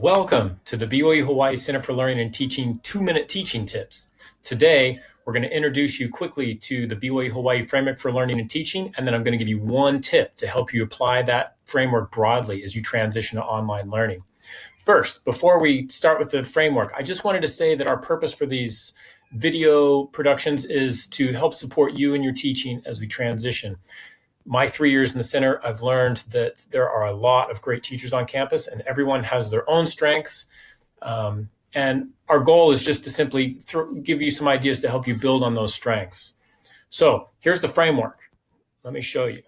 Welcome to the BYU Hawaii Center for Learning and Teaching 2-Minute Teaching Tips. Today, we're going to introduce you quickly to the BYU Hawaii Framework for Learning and Teaching, and then I'm going to give you one tip to help you apply that framework broadly as you transition to online learning. First, before we start with the framework, I just wanted to say that our purpose for these video productions is to help support you in your teaching as we transition. My 3 years in the center, I've learned that there are a lot of great teachers on campus and everyone has their own strengths. And our goal is just to simply give you some ideas to help you build on those strengths. So here's the framework. Let me show you.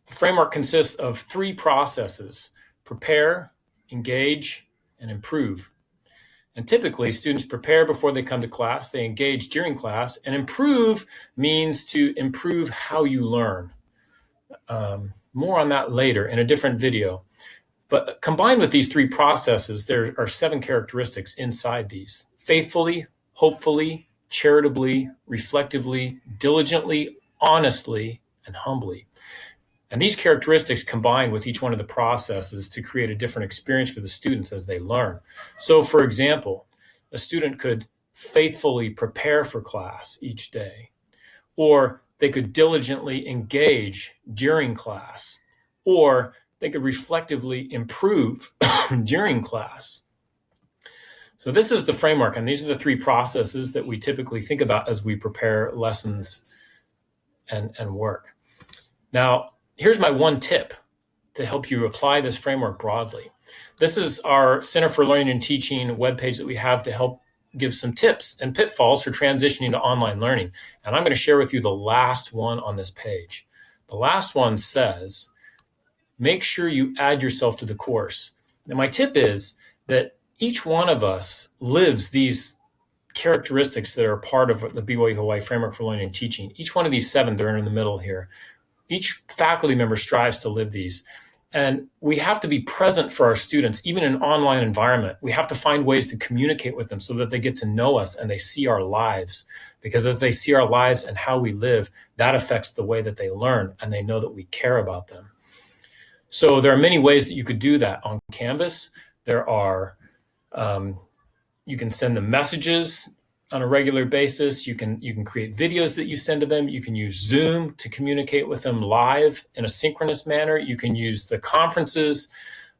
The framework consists of 3 processes: prepare, engage, and improve. And typically, students prepare before they come to class, they engage during class, and improve means to improve how you learn. More on that later in a different video. But combined with these 3 processes, there are 7 characteristics inside these: faithfully, hopefully, charitably, reflectively, diligently, honestly, and humbly. And these characteristics combine with each one of the processes to create a different experience for the students as they learn. So for example, a student could faithfully prepare for class each day, or they could diligently engage during class, or they could reflectively improve during class. So this is the framework, and these are the 3 processes that we typically think about as we prepare lessons and work. Now, here's my one tip to help you apply this framework broadly. This is our Center for Learning and Teaching webpage that we have to help give some tips and pitfalls for transitioning to online learning. And I'm going to share with you the last one on this page. The last one says, make sure you add yourself to the course. And my tip is that each one of us lives these characteristics that are part of the BYU Hawaii Framework for Learning and Teaching. Each one of these 7, they're in the middle here. Each faculty member strives to live these. And we have to be present for our students, even in an online environment. We have to find ways to communicate with them so that they get to know us and they see our lives. Because as they see our lives and how we live, that affects the way that they learn and they know that we care about them. So there are many ways that you could do that on Canvas. There are, you can send them messages on a regular basis. You can create videos that you send to them. You can use Zoom to communicate with them live in a synchronous manner. You can use the conferences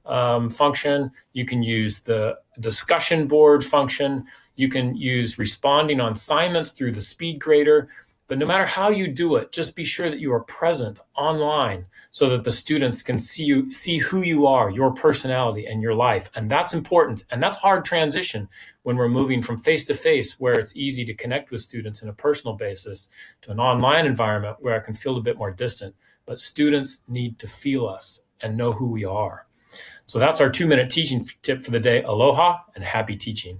function. You can use the discussion board function. You can use responding on assignments through the speed grader. But no matter how you do it, just be sure that you are present online so that the students can see who you are, your personality, and your life. And that's important. And that's hard transition when we're moving from face-to-face, where it's easy to connect with students in a personal basis, to an online environment where I can feel a bit more distant. But students need to feel us and know who we are. So that's our 2-minute teaching tip for the day. Aloha and happy teaching.